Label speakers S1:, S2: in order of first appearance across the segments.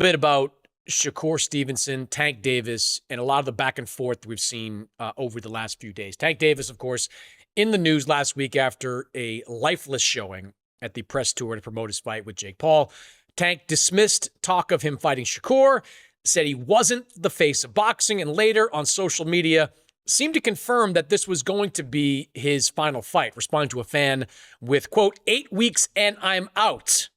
S1: bit about Shakur Stevenson, Tank Davis, and a lot of the back and forth we've seen over the last few days. Tank Davis, of course, in the news last week after a lifeless showing at the press tour to promote his fight with Jake Paul. Tank dismissed talk of him fighting Shakur, said he wasn't the face of boxing, and later on social media seemed to confirm that this was going to be his final fight, responding to a fan with, quote, 8 weeks and I'm out.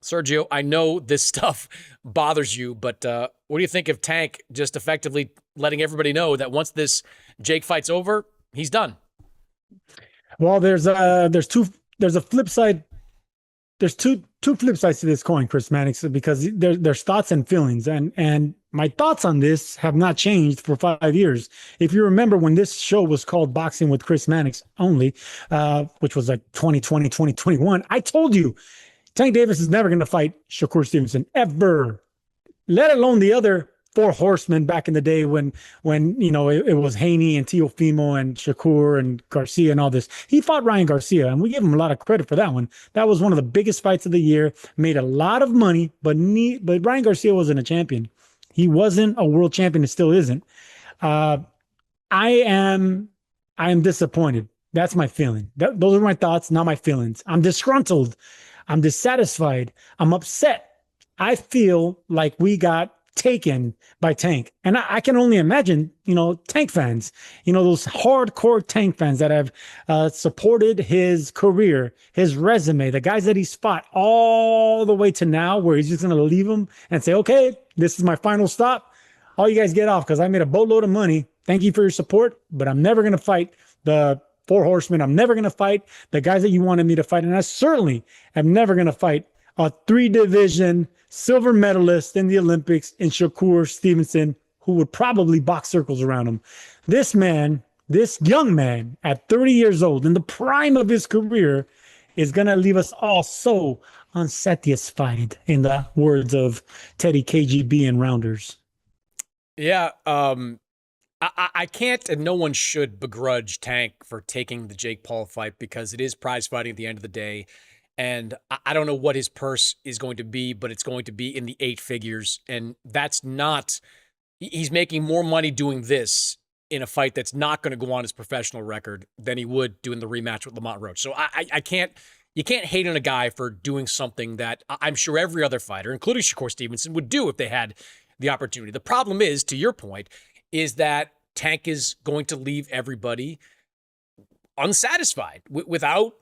S1: Sergio, I know this stuff bothers you, but what do you think of Tank just effectively letting everybody know that once this Jake fight's over, he's done?
S2: Well, there's a flip side. There's two flip sides to this coin, Chris Mannix, because there's thoughts and feelings, and my thoughts on this have not changed for 5 years. If you remember when this show was called Boxing with Chris Mannix Only, which was like 2020, 2021, I told you Tank Davis is never going to fight Shakur Stevenson ever, let alone the other four horsemen back in the day when it was Haney and Teofimo and Shakur and Garcia and all this. He fought Ryan Garcia, and we give him a lot of credit for that one. That was one of the biggest fights of the year, made a lot of money, but Ryan Garcia wasn't a champion. He wasn't a world champion. It still isn't. I am disappointed. That's my feeling. Those are my thoughts, not my feelings. I'm disgruntled. I'm dissatisfied. I'm upset. I feel like we got taken by Tank. And I can only imagine, Tank fans, those hardcore Tank fans that have supported his career, his resume, the guys that he's fought all the way to now, where he's just going to leave them and say, okay, this is my final stop. All you guys get off because I made a boatload of money. Thank you for your support, but I'm never going to fight the four horsemen. I'm never going to fight the guys that you wanted me to fight. And I certainly am never going to fight a 3-division silver medalist in the Olympics in Shakur Stevenson, who would probably box circles around him. This young man at 30 years old, in the prime of his career, is going to leave us all so unsatisfied, in the words of Teddy KGB and Rounders.
S1: Yeah, I can't, and no one should begrudge Tank for taking the Jake Paul fight because it is prize fighting at the end of the day. And I don't know what his purse is going to be, but it's going to be in the 8 figures. And that's not, he's making more money doing this in a fight that's not going to go on his professional record than he would doing the rematch with Lamont Roach. So you can't hate on a guy for doing something that I'm sure every other fighter, including Shakur Stevenson, would do if they had the opportunity. The problem is, to your point, is that Tank is going to leave everybody unsatisfied without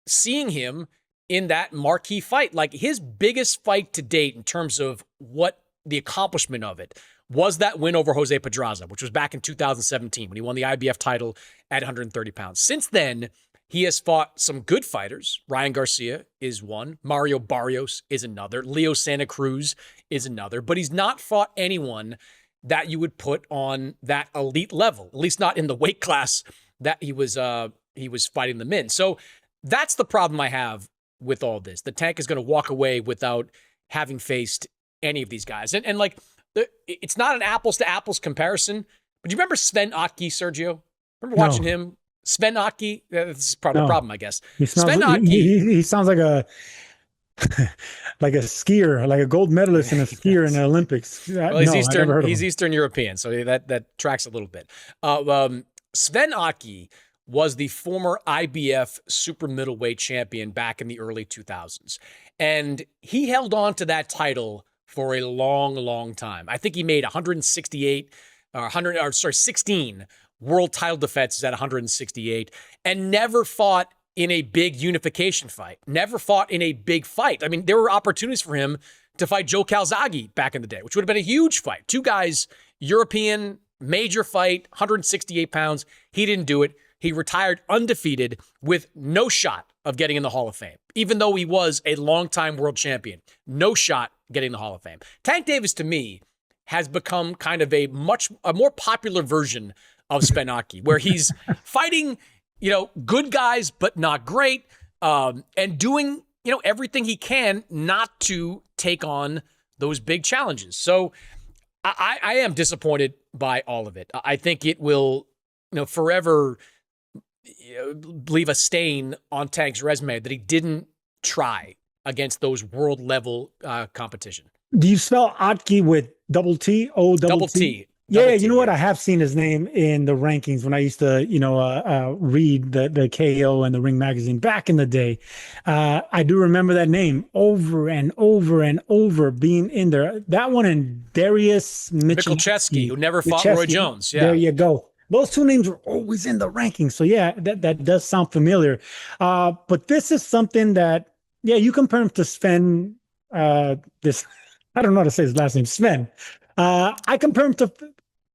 S1: seeing him in that marquee fight. Like, his biggest fight to date in terms of what the accomplishment of it was that win over Jose Pedraza, which was back in 2017 when he won the IBF title at 130 pounds. Since then, he has fought some good fighters. Ryan Garcia is one. Mario Barrios is another. Leo Santa Cruz is another. But he's not fought anyone that you would put on that elite level, at least not in the weight class that he was fighting them in. So that's the problem I have with all this. The Tank is going to walk away without having faced any of these guys. And like, it's not an apples to apples comparison, but do you remember Sven Otke, Sergio? Remember watching him? Sven Otke? This is part of the problem, I guess.
S2: Sven Otke. He sounds like a like a skier, like a gold medalist and a skier in the Olympics.
S1: Well, he's Eastern European, so that tracks a little bit. Sven Otke was the former IBF super middleweight champion back in the early 2000s. And he held on to that title for a long, long time. I think he made 16 world title defenses at 168 and never fought in a big unification fight, never fought in a big fight. I mean, there were opportunities for him to fight Joe Calzaghe back in the day, which would have been a huge fight. Two guys, European, major fight, 168 pounds. He didn't do it. He retired undefeated with no shot of getting in the Hall of Fame, even though he was a longtime world champion. No shot getting in the Hall of Fame. Tank Davis, to me, has become kind of a more popular version of Sven Otke, where he's fighting, good guys, but not great, and doing, everything he can not to take on those big challenges. So I am disappointed by all of it. I think it will, forever leave a stain on Tank's resume that he didn't try against those world level competition.
S2: Do you spell Otke with double T, O double
S1: Double
S2: T?
S1: T.
S2: Yeah,
S1: Double
S2: you know
S1: T,
S2: what? I
S1: yes.
S2: have seen his name in the rankings when I used to, read the KO and the Ring magazine back in the day. I do remember that name over and over and over being in there. That one and Darius
S1: Michalczewski,
S2: Michalczewski.
S1: who never fought Roy
S2: Michalczewski.
S1: Jones.
S2: There
S1: Yeah.
S2: you go. Those two names were always in the rankings. So yeah, that does sound familiar. But this is something that, yeah, you compare him to Sven. This I don't know how to say his last name, Sven. I compare him to,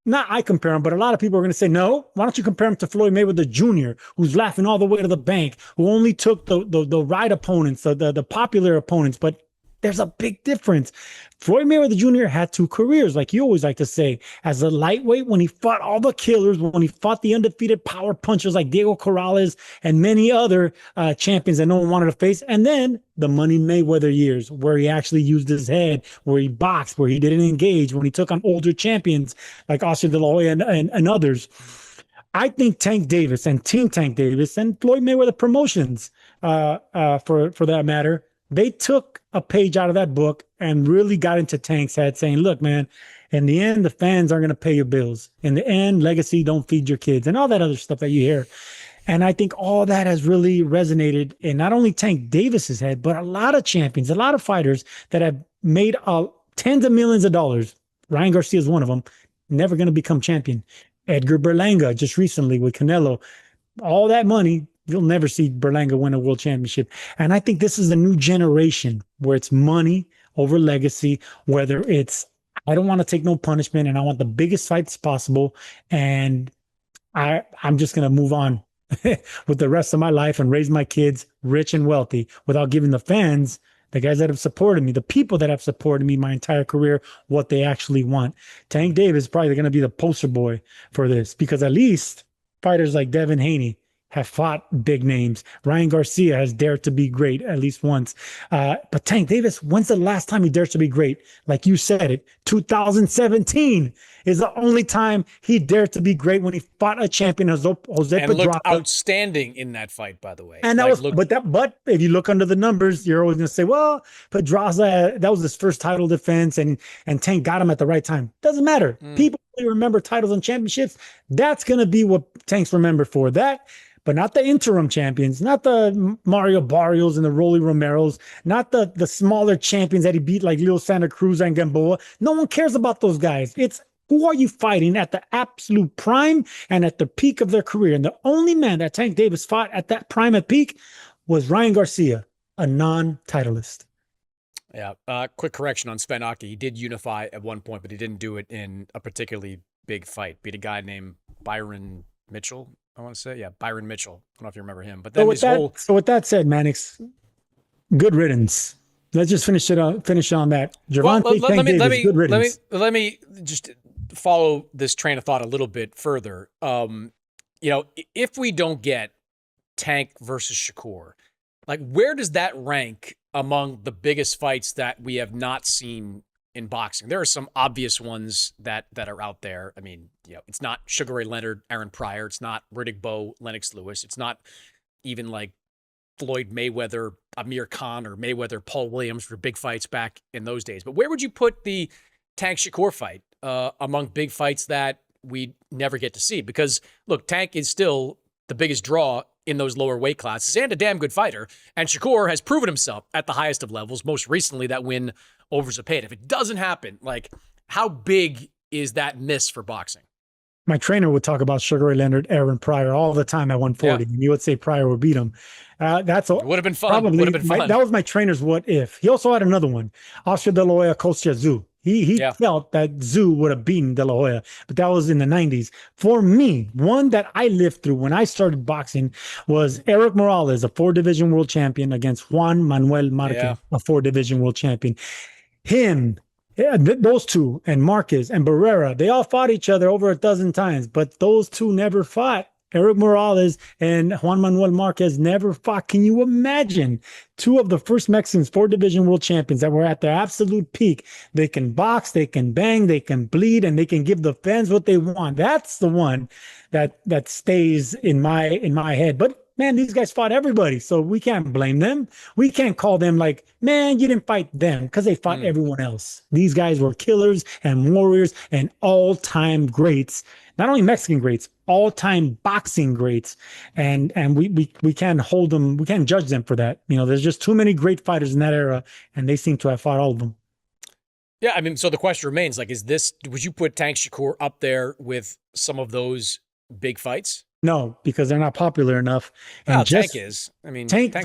S2: not I compare him, but a lot of people are going to say, no, why don't you compare him to Floyd Mayweather Jr., who's laughing all the way to the bank, who only took the right opponents, the popular opponents, but there's a big difference. Floyd Mayweather Jr. had two careers, like you always like to say, as a lightweight when he fought all the killers, when he fought the undefeated power punchers like Diego Corrales and many other champions that no one wanted to face, and then the Money Mayweather years where he actually used his head, where he boxed, where he didn't engage, when he took on older champions like Oscar De La Hoya and others. I think Tank Davis and Team Tank Davis and Floyd Mayweather Promotions, for that matter, they took a page out of that book and really got into Tank's head, saying, "Look, man, in the end, the fans aren't going to pay your bills. In the end, legacy don't feed your kids," and all that other stuff that you hear. And I think all that has really resonated in not only Tank Davis's head, but a lot of champions, a lot of fighters that have made tens of millions of dollars. Ryan Garcia is one of them. Never going to become champion. Edgar Berlanga just recently with Canelo, all that money, you'll never see Berlanga win a world championship. And I think this is a new generation where it's money over legacy, whether it's, I don't want to take no punishment and I want the biggest fights possible. And I'm just going to move on with the rest of my life and raise my kids rich and wealthy without giving the fans, the guys that have supported me, the people that have supported me my entire career, what they actually want. Tank Davis is probably going to be the poster boy for this, because at least fighters like Devin Haney have fought big names. Ryan Garcia has dared to be great at least once. But Tank Davis, when's the last time he dared to be great? Like you said it, 2017 is the only time he dared to be great, when he fought a champion, Jose
S1: And
S2: Pedraza.
S1: looked outstanding in that fight, by the way.
S2: And that but if you look under the numbers, you're always going to say, well, Pedraza, that was his first title defense, and Tank got him at the right time. Doesn't matter. People really remember titles and championships. That's going to be what Tank's remembered for. That, but not the interim champions, not the Mario Barrios and the Rolly Romeros, not the smaller champions that he beat like Leo Santa Cruz and Gamboa. No one cares about those guys. It's, who are you fighting at the absolute prime and at the peak of their career? And the only man that Tank Davis fought at that prime at peak was Ryan Garcia, a non-titleist.
S1: Yeah. Quick correction on Sven Aki. He did unify at one point, but he didn't do it in a particularly big fight. Beat a guy named Byron Mitchell, I want to say. Yeah, Byron Mitchell. I don't know if you remember him. But then
S2: so with that said, Mannix, good riddance. Let's just finish on that. Gervonta Tank Davis, good riddance.
S1: Let me just follow this train of thought a little bit further. If we don't get Tank versus Shakur, like, where does that rank among the biggest fights that we have not seen in boxing? There are some obvious ones that are out there. I mean, it's not Sugar Ray Leonard, Aaron Pryor. It's not Riddick Bowe, Lennox Lewis. It's not even like Floyd Mayweather, Amir Khan, or Mayweather, Paul Williams for big fights back in those days. But where would you put the Tank Shakur fight among big fights that we never get to see? Because look, Tank is still the biggest draw in those lower weight classes and a damn good fighter. And Shakur has proven himself at the highest of levels, most recently that win over Zepeda. If it doesn't happen, like, how big is that miss for boxing?
S2: My trainer would talk about Sugar Ray Leonard, Aaron Pryor all the time at 140. Yeah. And he would say Pryor would beat him. It would have been fun. Probably would have been fun. That was my trainer's what if. He also had another one, Oscar De La Hoya, Kostya Tszyu. He felt that Tszyu would have beaten De La Hoya, but that was in the 90s. For me, one that I lived through when I started boxing was Eric Morales, a 4-division world champion, against Juan Manuel Marquez, a 4-division world champion. Those two, and Marquez and Barrera, they all fought each other over a dozen times, but those two never fought. Eric Morales and Juan Manuel Marquez never fought. Can you imagine? Two of the first Mexicans, 4-division world champions that were at their absolute peak. They can box, they can bang, they can bleed, and they can give the fans what they want. That's the one that stays in my head. But man, these guys fought everybody. So we can't blame them. We can't call them like, man, you didn't fight them because they fought everyone else. These guys were killers and warriors and all-time greats. Not only Mexican greats, all-time boxing greats. And we can't hold them, we can't judge them for that. There's just too many great fighters in that era, and they seem to have fought all of them.
S1: Yeah, I mean, so the question remains, like, would you put Tank Shakur up there with some of those big fights?
S2: No, because they're not popular enough. And
S1: well, Tank is. I mean,
S2: Tank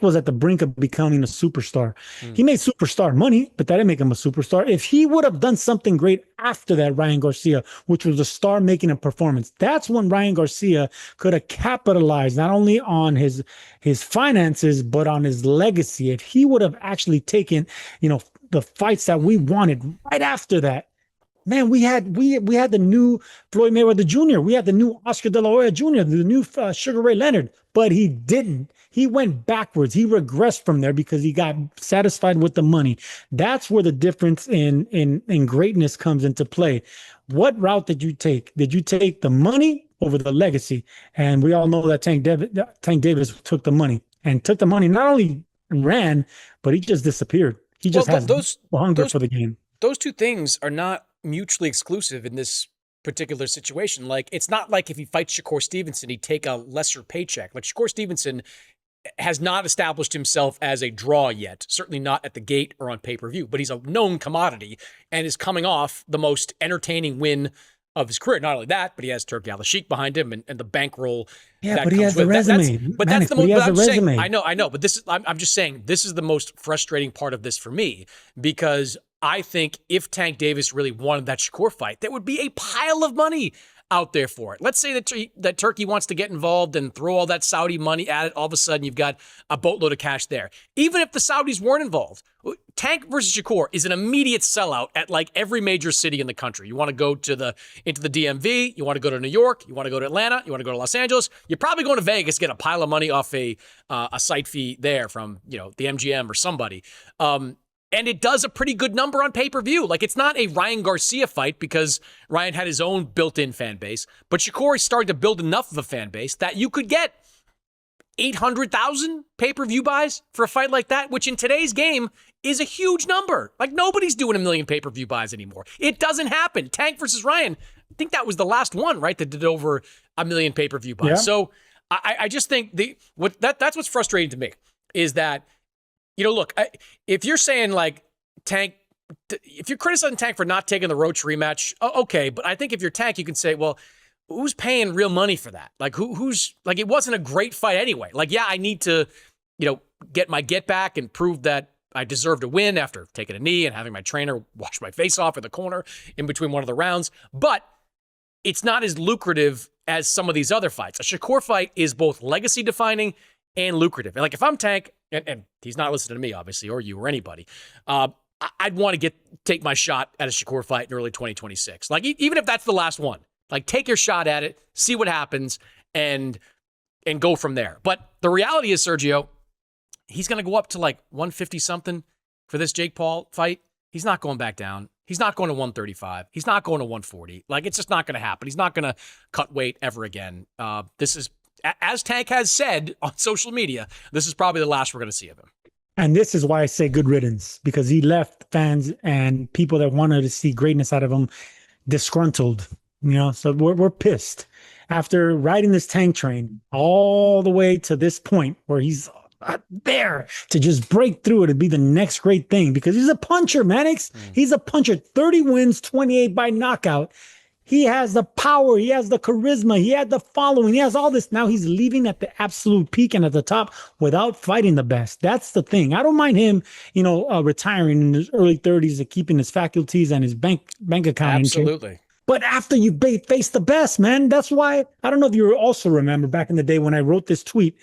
S2: was at the brink of becoming a superstar. He made superstar money, but that didn't make him a superstar. If he would have done something great after that, Ryan Garcia, which was a star making a performance, that's when Ryan Garcia could have capitalized not only on his finances, but on his legacy. If he would have actually taken, the fights that we wanted right after that, man, we had the new Floyd Mayweather Jr. We had the new Oscar De La Hoya Jr., the new Sugar Ray Leonard, but he didn't. He went backwards. He regressed from there because he got satisfied with the money. That's where the difference in greatness comes into play. What route did you take? Did you take the money over the legacy? And we all know that Tank Davis took the money not only ran, but he just disappeared. He just has hunger for the game.
S1: Those two things are not mutually exclusive in this particular situation. Like, it's not like if he fights Shakur Stevenson, he'd take a lesser paycheck. Like, Shakur Stevenson has not established himself as a draw yet, certainly not at the gate or on pay-per-view, but he's a known commodity and is coming off the most entertaining win of his career. Not only that, but he has Turki Al-Sheikh behind him and the bankroll.
S2: Yeah, but he has the resume. That's the most.
S1: I'm saying, I know, but I'm just saying this is the most frustrating part of this for me, because I think if Tank Davis really wanted that Shakur fight, there would be a pile of money out there for it. Let's say that Turkey wants to get involved and throw all that Saudi money at it. All of a sudden, you've got a boatload of cash there. Even if the Saudis weren't involved, Tank versus Shakur is an immediate sellout at like every major city in the country. You want to go into the DMV, you want to go to New York, you want to go to Atlanta, you want to go to Los Angeles. You're probably going to Vegas, get a pile of money off a site fee there from the MGM or somebody. And it does a pretty good number on pay-per-view. Like, it's not a Ryan Garcia fight because Ryan had his own built-in fan base, but Shakur is starting to build enough of a fan base that you could get 800,000 pay-per-view buys for a fight like that, which in today's game is a huge number. Like, nobody's doing 1 million pay-per-view buys anymore. It doesn't happen. Tank versus Ryan, I think that was the last one, right, that did over 1 million pay-per-view buys. Yeah. So I just think that's what's frustrating to me is that, look, if you're saying like Tank, if you're criticizing Tank for not taking the Roach rematch, okay. But I think if you're Tank, you can say, well, who's paying real money for that? Like who's like, it wasn't a great fight anyway. Like, yeah, I need to, get my get back and prove that I deserve to win after taking a knee and having my trainer wash my face off in the corner in between one of the rounds. But it's not as lucrative as some of these other fights. A Shakur fight is both legacy defining and lucrative. And like, if I'm Tank, and he's not listening to me, obviously, or you or anybody, I'd want to take my shot at a Shakur fight in early 2026. Like, even if that's the last one, like, take your shot at it, see what happens, and go from there. But the reality is, Sergio, he's going to go up to like 150-something for this Jake Paul fight. He's not going back down. He's not going to 135. He's not going to 140. Like, it's just not going to happen. He's not going to cut weight ever again. This is, as Tank has said on social media, this is probably the last we're going to see of him.
S2: And this is why I say good riddance, because he left fans and people that wanted to see greatness out of him disgruntled, so we're pissed after riding this Tank train all the way to this point where he's there to just break through it and be the next great thing, because he's a puncher, Mannix. He's a puncher. 30 wins, 28 by knockout. He has the power. He has the charisma. He had the following. He has all this. Now he's leaving at the absolute peak and at the top without fighting the best. That's the thing. I don't mind him, retiring in his early 30s and keeping his faculties and his bank account.
S1: Absolutely.
S2: But after you face the best, man, that's why, I don't know if you also remember back in the day when I wrote this tweet,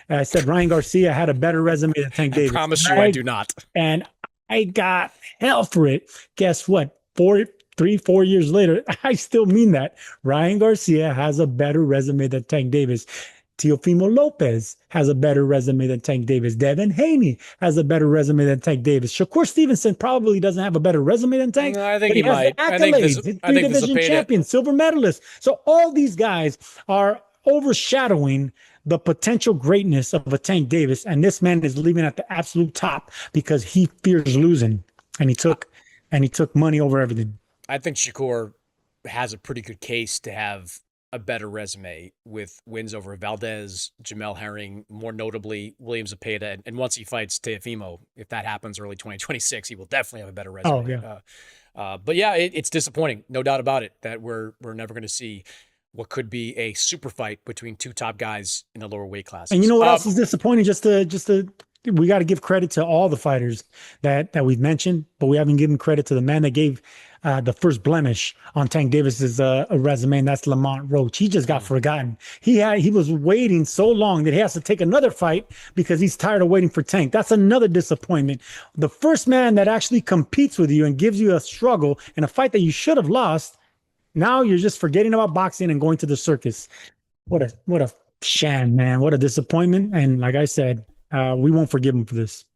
S2: I said Ryan Garcia had a better resume than Tank Davis.
S1: I promise you I do not.
S2: And I got hell for it. Guess what? 4 years later, I still mean that. Ryan Garcia has a better resume than Tank Davis. Teofimo Lopez has a better resume than Tank Davis. Devin Haney has a better resume than Tank Davis. Shakur Stevenson probably doesn't have a better resume than Tank.
S1: No, I think he might.
S2: I think division champion, silver medalist. So all these guys are overshadowing the potential greatness of a Tank Davis, and this man is leaving at the absolute top because he fears losing, and he took money over everything.
S1: I think Shakur has a pretty good case to have a better resume with wins over Valdez, Jamel Herring, more notably Williams Zepeda, and once he fights Teofimo, if that happens early 2026, he will definitely have a better resume.
S2: Oh yeah.
S1: But yeah, it's disappointing, no doubt about it, that we're never going to see what could be a super fight between two top guys in the lower weight classes.
S2: And you know what else is disappointing? We got to give credit to all the fighters that we've mentioned, but we haven't given credit to the man that gave the first blemish on Tank Davis's resume, and that's Lamont Roach. He just got forgotten. He was waiting so long that he has to take another fight because he's tired of waiting for Tank. That's another disappointment. The first man that actually competes with you and gives you a struggle in a fight that you should have lost, now you're just forgetting about boxing and going to the circus. What a sham, man. What a disappointment. And like I said, we won't forgive him for this.